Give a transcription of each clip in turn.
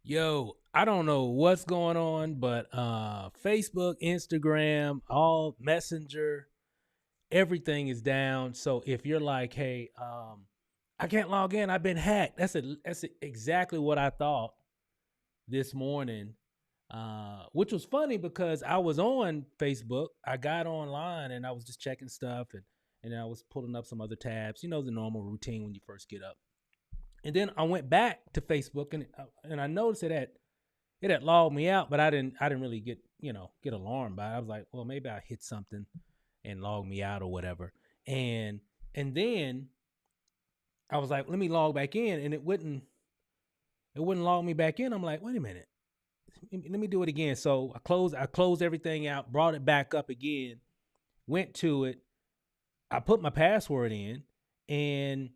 Yo, I don't know what's going on, but Facebook, Instagram, all Messenger, everything is down. So if you're like, hey, I can't log in, I've been hacked. Exactly what I thought this morning. Which was funny because I was on Facebook. I got online and I was just checking stuff and I was pulling up some other tabs. You know the normal routine when you first get up. And then I went back to Facebook and I noticed it had logged me out, but I didn't really get alarmed by it. I was like, well, maybe I hit something and log me out or whatever. And and then I was like, let me log back in, and it wouldn't log me back in. I'm like, wait a minute, let me do it again. So I closed everything out, brought it back up again, went to it. I put my password in, and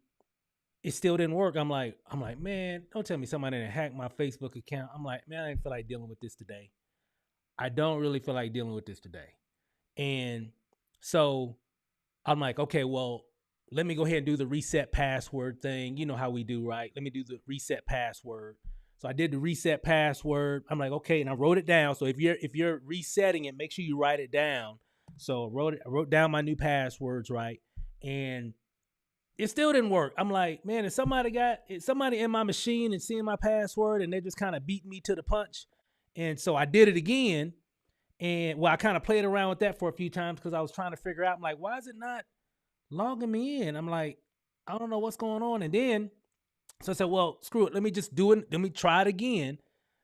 it still didn't work. I'm like, man, don't tell me somebody didn't hack my Facebook account. I'm like, man, I didn't feel like dealing with this today. I don't really feel like dealing with this today. And so I'm like, okay, well, let me go ahead and do the reset password thing. You know how we do, right? Let me do the reset password. So I did the reset password. I'm like, okay, and I wrote it down. So if you're resetting it, make sure you write it down. So I wrote down my new passwords, right? And it still didn't work. I'm like, man, is somebody in my machine and seeing my password and they just kind of beat me to the punch. And so I did it again. And well, I kind of played around with that for a few times because I was trying to figure out, I'm like, why is it not logging me in? I'm like, I don't know what's going on. And then, so I said, well, screw it. Let me just do it. Let me try it again.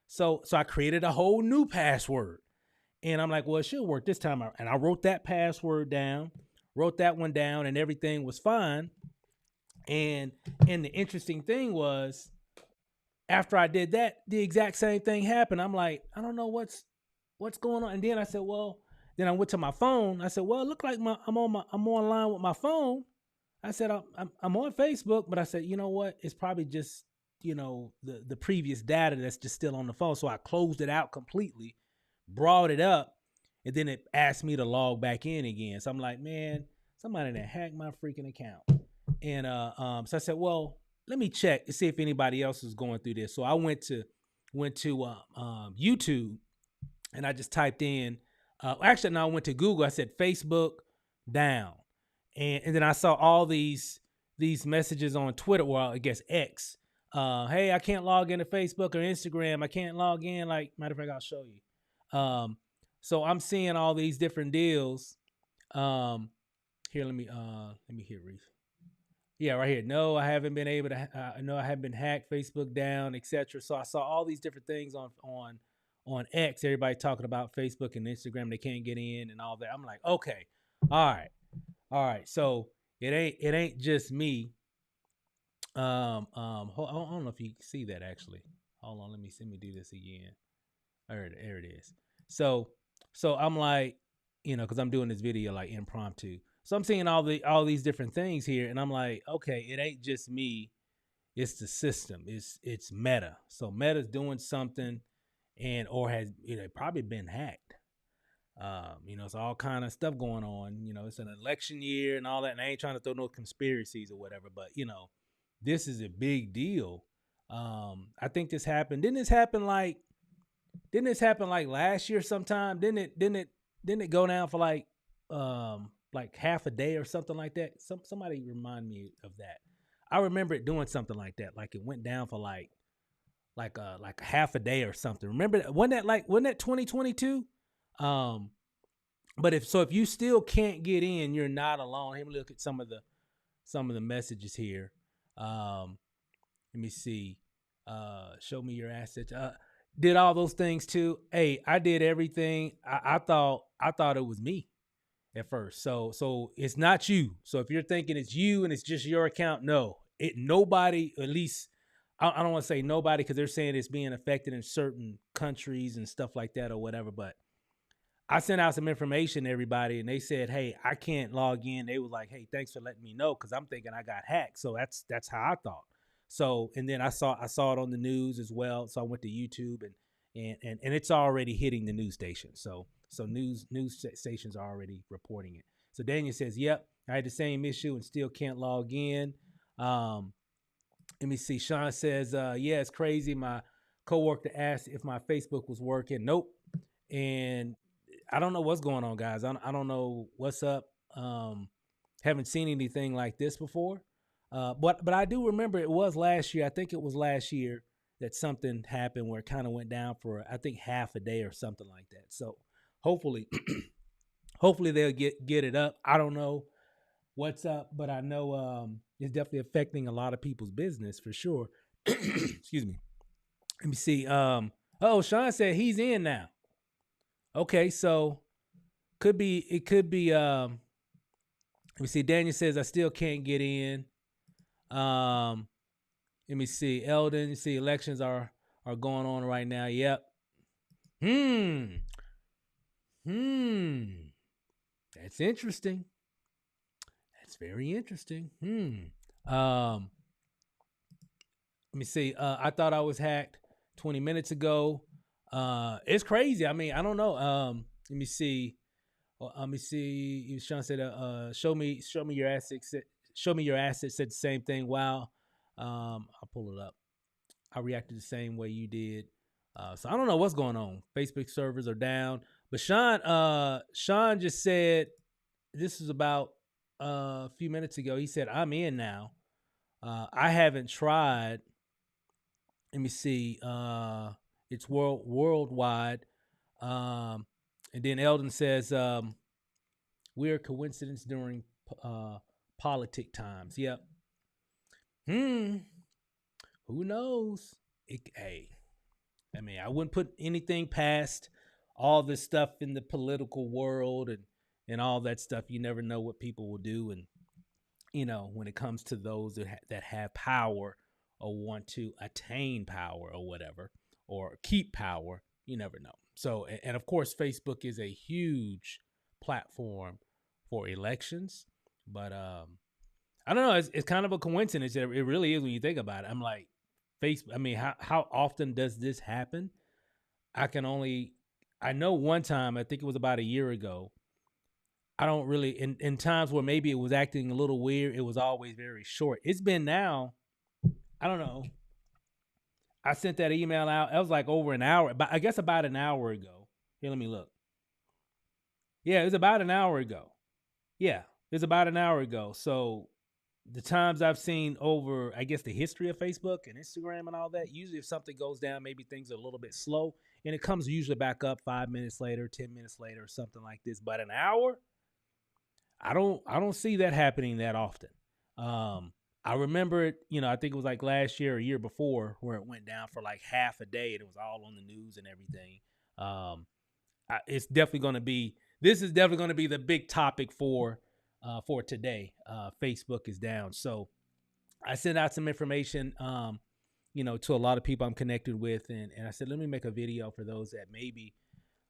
So I created a whole new password. And I'm like, well, it should work this time. And I wrote that password down, wrote that one down, and everything was fine. And the interesting thing was, after I did that, the exact same thing happened. I'm like, I don't know what's going on. And then I said, well, then I went to my phone. I said, well, it looked like I'm online with my phone. I said, I'm on Facebook, but I said, you know what? It's probably just the previous data that's just still on the phone. So I closed it out completely, brought it up, and then it asked me to log back in again. So I'm like, man, somebody that hacked my freaking account. And so I said, well, let me check to see if anybody else is going through this. So I went to YouTube, and I just typed in. Actually, no, I went to Google. I said Facebook down, and then I saw all these messages on Twitter, well, I guess X. Hey, I can't log into Facebook or Instagram. I can't log in. Like, matter of fact, I'll show you. So I'm seeing all these different deals. Um, Here, let me hear Reese. Yeah, right here. No, I haven't been able to. No, I haven't been hacked. Facebook down, etc. So I saw all these different things on X. Everybody talking about Facebook and Instagram. They can't get in and all that. I'm like, okay, all right, all right. So it ain't just me. I don't know if you can see that actually. Hold on, let me do this again. There it is. So I'm like, because I'm doing this video like impromptu. So I'm seeing all these different things here, and I'm like, okay, it ain't just me. It's the system. It's Meta. So Meta's doing something, and or has probably been hacked. It's all kind of stuff going on. It's an election year and all that. And I ain't trying to throw no conspiracies or whatever, but this is a big deal. I think this happened. Didn't this happen like last year sometime? Didn't it go down for like half a day or something like that? Somebody remind me of that. I remember it doing something like that. Like it went down for like half a day or something. Remember wasn't that 2022? Um but if you still can't get in, you're not alone. Let me look at some of the messages here. Um Let me see. Show me your assets. Did all those things too. Hey, I did everything. I thought it was me at first. So it's not you. So if you're thinking it's you and it's just your account, no. Nobody, at least I don't want to say nobody because they're saying it's being affected in certain countries and stuff like that or whatever. But I sent out some information to everybody and they said, hey, I can't log in. They was like, hey, thanks for letting me know because I'm thinking I got hacked. So that's how I thought. So and then I saw it on the news as well. So I went to YouTube and it's already hitting the news station. So news stations are already reporting it. So Daniel says, yep, I had the same issue and still can't log in. Let me see. Sean says, yeah, it's crazy. My coworker asked if my Facebook was working. Nope. And I don't know what's going on, guys. I don't know what's up. Haven't seen anything like this before. But I do remember it was last year. I think it was last year that something happened where it kind of went down for I think half a day or something like that. So hopefully, hopefully they'll get it up. I don't know what's up, but I know it's definitely affecting a lot of people's business for sure. Excuse me. Let me see. Oh, Sean said he's in now. Okay, so it could be let me see. Daniel says I still can't get in. Um let me see. Eldon, you see elections are going on right now. Yep. Hmm. Hmm. That's interesting. That's very interesting. Let me see. I thought I was hacked 20 minutes ago. It's crazy. I mean, I don't know. Let me see. Let me see. Sean said, show me your assets. Show me your assets." Said the same thing. Wow. I'll pull it up. I reacted the same way you did. So I don't know what's going on. Facebook servers are down. But Sean just said this is about a few minutes ago. He said I'm in now. I haven't tried. Let me see. It's worldwide. Um, and then Eldon says weird coincidence during uh politic times. Yep. Hmm. Who knows? Hey, I mean, I wouldn't put anything past all this stuff in the political world and all that stuff. You never know what people will do, and when it comes to those that have power or want to attain power or whatever or keep power, you never know. So, and of course, Facebook is a huge platform for elections, but I don't know. It's kind of a coincidence. It really is when you think about it. I'm like, Facebook. I mean, how often does this happen? I can only, I know one time. I think it was about a year ago. I don't really in times where maybe it was acting a little weird. It was always very short. It's been now. I don't know. I sent that email out. It was like over an hour, but I guess about an hour ago. Here, let me look. Yeah, it was about an hour ago. Yeah, it was about an hour ago. So the times I've seen over, I guess, the history of Facebook and Instagram and all that, usually if something goes down, maybe things are a little bit slow and it comes usually back up 5 minutes later, 10 minutes later, or something like this. But an hour, I don't see that happening that often. Um, I remember it, I think it was like last year or year before where it went down for like half a day and it was all on the news and everything. Um, it's definitely going to be, this is definitely going to be the big topic for today. Facebook is down. So I sent out some information, to a lot of people I'm connected with. And I said, let me make a video for those that maybe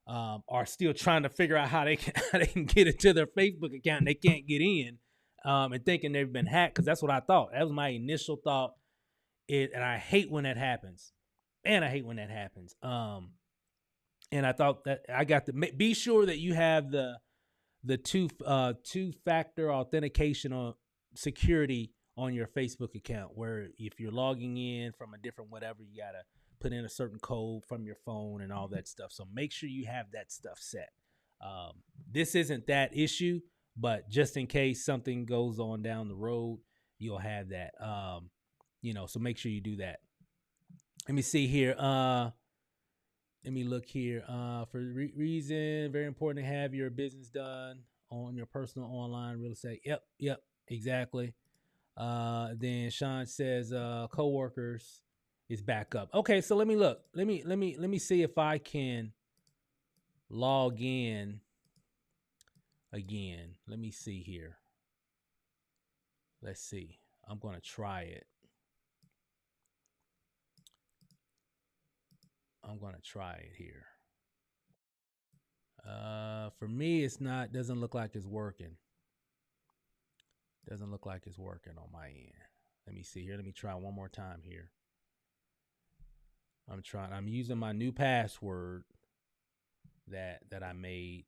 are still trying to figure out how they can, how they can get into their Facebook account and they can't get in, and thinking they've been hacked. Because that's what I thought. That was my initial thought. And I hate when that happens. And I hate when that happens. And I thought that I got to be sure that you have the two factor authentication on security on your Facebook account, where if you're logging in from a different whatever, you gotta put in a certain code from your phone and all that stuff. So make sure you have that stuff set. This isn't that issue, but just in case something goes on down the road, you'll have that. So make sure you do that. Let me see here. Let me look here. For reason, very important to have your business done on your personal online real estate. Yep, exactly. Then Sean says, coworkers is back up. Okay, so let me look. Let me see if I can log in again. Let me see here. Let's see. I'm gonna try it. I'm gonna try it here. For me, it's not. Doesn't look like it's working. Doesn't look like it's working on my end. Let me see here. Let me try one more time here. I'm using my new password that I made.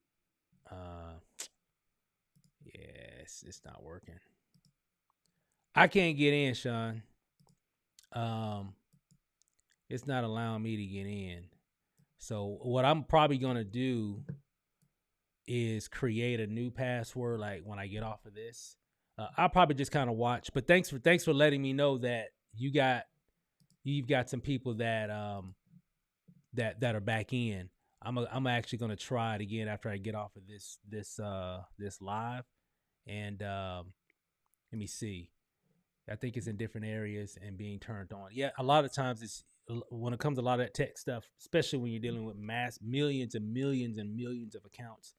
Yes, it's not working. I can't get in, Sean. Um, It's not allowing me to get in. So what I'm probably gonna do is create a new password. Like when I get off of this, I'll probably just kind of watch. But thanks for letting me know that you've got some people that that are back in. I'm actually gonna try it again after I get off of this live. And let me see. I think it's in different areas and being turned on. Yeah, a lot of times it's when it comes to a lot of that tech stuff, especially when you're dealing with mass millions and millions and millions of accounts.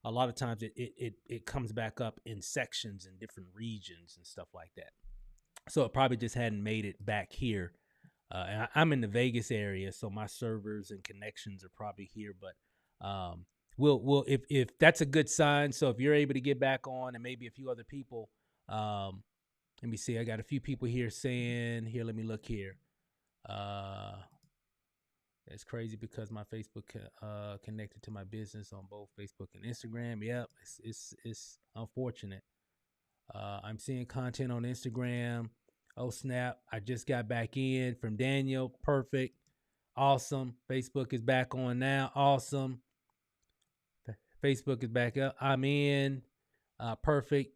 A lot of times it comes back up in sections in different regions and stuff like that. So it probably just hadn't made it back here. And I'm in the Vegas area, so my servers and connections are probably here. But we'll if that's a good sign. So if you're able to get back on, and maybe a few other people, let me see. I got a few people here saying here. Let me look here. It's crazy because my Facebook connected to my business on both Facebook and Instagram. Yep, it's unfortunate. I'm seeing content on Instagram. Oh snap! I just got back in from Daniel. Perfect, awesome. Facebook is back on now. Awesome. Facebook is back up. I'm in. Perfect.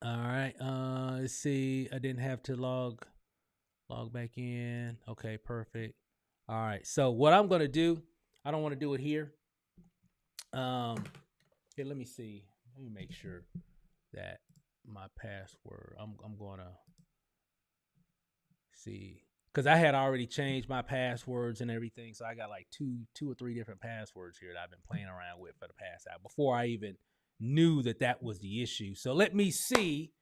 All right. Let's see. I didn't have to log back in. Okay, perfect. All right. So what I'm gonna do, I don't want to do it here. Here, let me see. Let me make sure that my password. I'm gonna see because I had already changed my passwords and everything. So I got like two or three different passwords here that I've been playing around with for the past hour before I even knew that was the issue. So let me see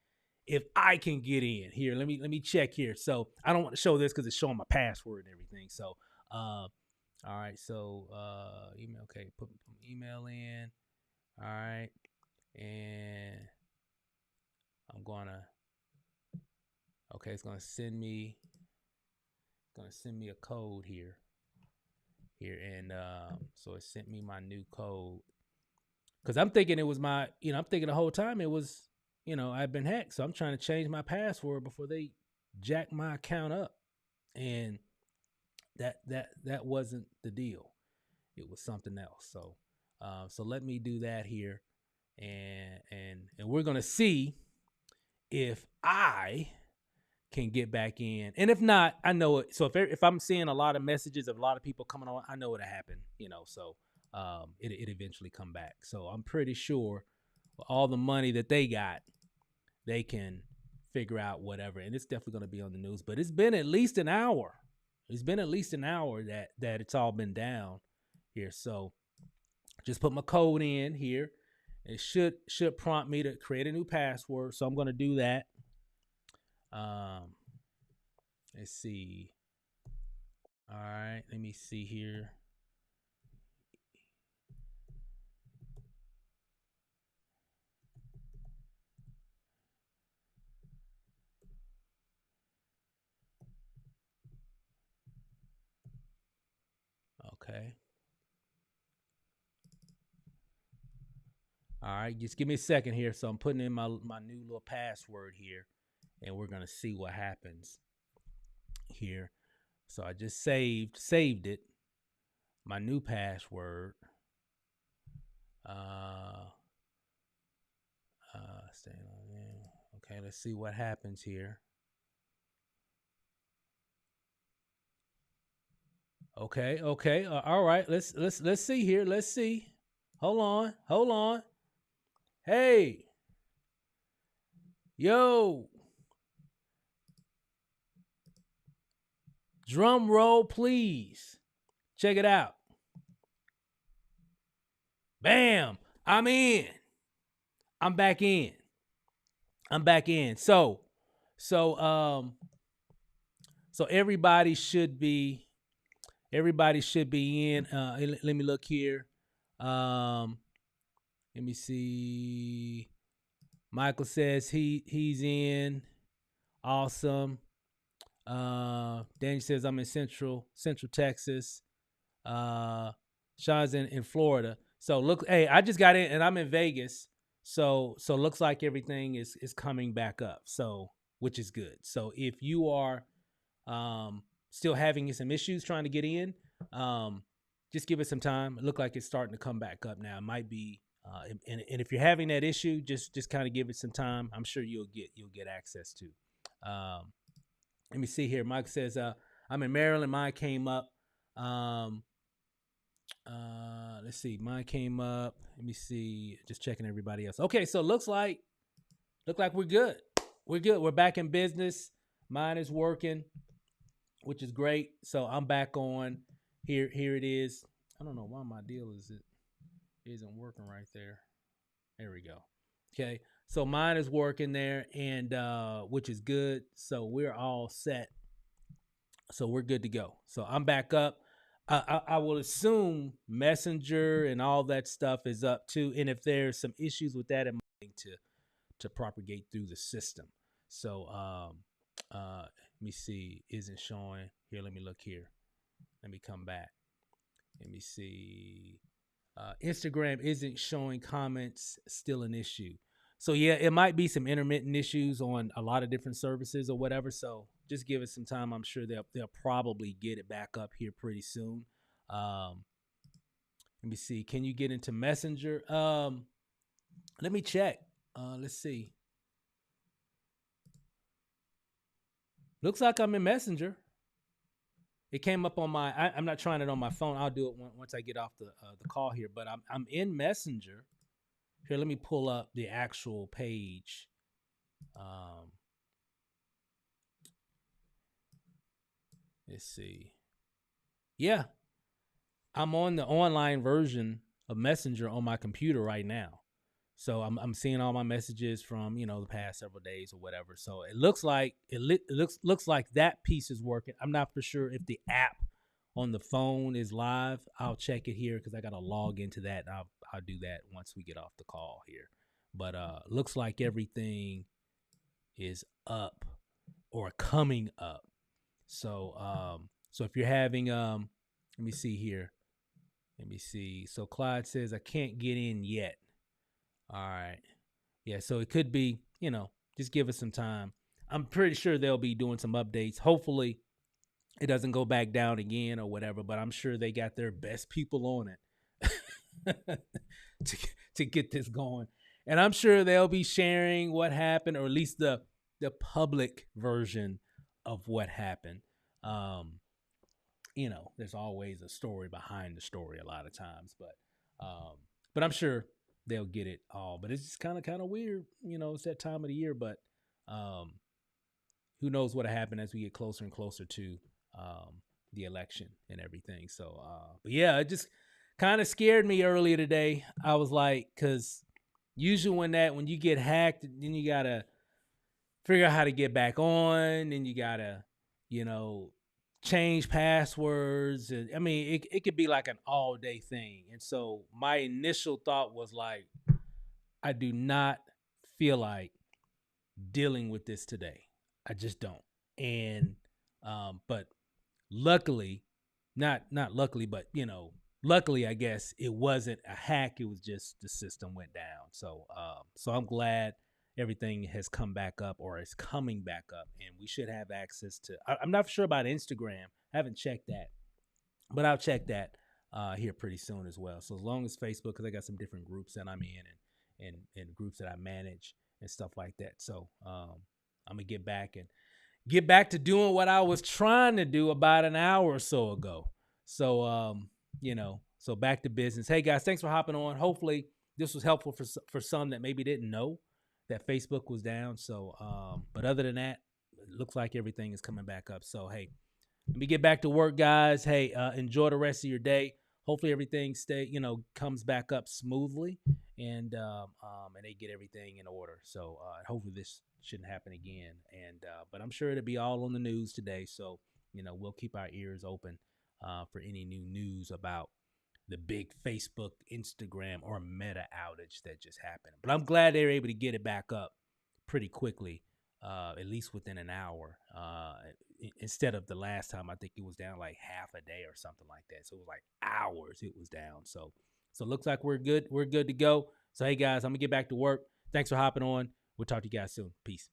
if I can get in here. Let me check here. So I don't want to show this because it's showing my password and everything. So all right. So email. Okay, put email in. All right, and I'm gonna. Okay, it's gonna send me a code here, and so it sent me my new code because I'm thinking it was my, I'm thinking the whole time it was, I've been hacked, so I'm trying to change my password before they jack my account up, and that wasn't the deal. It was something else. So, so let me do that here, and we're gonna see if I can get back in. And if not, I know it. So if I'm seeing a lot of messages of a lot of people coming on, I know it'll happen, so it eventually come back. So I'm pretty sure with all the money that they got, they can figure out whatever. And it's definitely going to be on the news, but it's been at least an hour. It's been at least an hour that it's all been down here. So just put my code in here. It should prompt me to create a new password. So I'm going to do that. Let's see. All right, let me see here. Okay. All right, just give me a second here. So I'm putting in my new little password here, and we're gonna see what happens here. So I just saved it. My new password. Staying on there. Okay, let's see what happens here. Okay. All right. Let's see here. Let's see. Hold on. Hey, yo, drum roll, please. Check it out. Bam! I'm in. I'm back in. So everybody should be in. Let me look here. Let me see. Michael says he's in. Awesome. Danny says I'm in Central Texas. Sean's in Florida. So look, hey, I just got in and I'm in Vegas. So looks like everything is coming back up. So which is good. So if you are still having some issues trying to get in, just give it some time. It looked like it's starting to come back up now. It might be, and if you're having that issue, just kind of give it some time. I'm sure you'll get access to. Let me see here. Mike says, I'm in Maryland. Mine came up. Let's see. Mine came up. Let me see. Just checking everybody else. Okay, so look like we're good. We're good. We're back in business. Mine is working, which is great. So I'm back on. Here it is. I don't know why my deal isn't working right there. There we go. Okay. So mine is working there, and which is good. So we're all set. So we're good to go. So I'm back up. I will assume Messenger and all that stuff is up too. And if there's some issues with that, it might to propagate through the system. So let me see. Isn't showing here. Let me look here. Let me come back. Let me see. Instagram isn't showing comments. Still an issue. So yeah, it might be some intermittent issues on a lot of different services or whatever. So just give it some time. I'm sure they'll probably get it back up here pretty soon. Let me see. Can you get into Messenger? Let me check. Let's see. Looks like I'm in Messenger. It came up on my. I'm not trying it on my phone. I'll do it once I get off the call here. But I'm in Messenger. Here, let me pull up the actual page. Let's see. Yeah, I'm on the online version of Messenger on my computer right now. So I'm seeing all my messages from the past several days or whatever. So it looks like looks like that piece is working. I'm not for sure if the app on the phone is live. I'll check it here because I got to log into that. And I'll do that once we get off the call here. But looks like everything is up or coming up. So so if you're having let me see here. Let me see. So Clyde says I can't get in yet. All right. Yeah, so it could be, just give us some time. I'm pretty sure they'll be doing some updates. Hopefully it doesn't go back down again or whatever, but I'm sure they got their best people on it to get this going. And I'm sure they'll be sharing what happened, or at least the public version of what happened. There's always a story behind the story a lot of times, but I'm sure they'll get it all. But it's just kind of weird, it's that time of the year, but who knows what'll happen as we get closer and closer to the election and everything. So but yeah, it just kind of scared me earlier today. I was like, because usually when you get hacked, then you gotta figure out how to get back on, and you gotta change passwords. And I mean, it could be like an all day thing. And so my initial thought was like, I do not feel like dealing with this today. I just don't. And but luckily, not luckily, but luckily, I guess it wasn't a hack. It was just the system went down. So so I'm glad everything has come back up, or is coming back up, and we should have access to. I'm not sure about Instagram. I haven't checked that, but I'll check that here pretty soon as well. So as long as Facebook, because I got some different groups that I'm in and groups that I manage and stuff like that. So I'm gonna get back to doing what I was trying to do about an hour or so ago. So so back to business. Hey guys, thanks for hopping on. Hopefully this was helpful for some that maybe didn't know that Facebook was down. So but other than that, it looks like everything is coming back up. So hey, let me get back to work, guys. Hey, enjoy the rest of your day. Hopefully everything comes back up smoothly, and they get everything in order. So hopefully this shouldn't happen again. And but I'm sure it'll be all on the news today. So we'll keep our ears open for any new news about the big Facebook, Instagram, or Meta outage that just happened. But I'm glad they were able to get it back up pretty quickly, at least within an hour. Instead of the last time, I think it was down like half a day or something like that. So it was like hours it was down. So it looks like we're good. We're good to go. So hey guys, I'm gonna get back to work. Thanks for hopping on. We'll talk to you guys soon. Peace.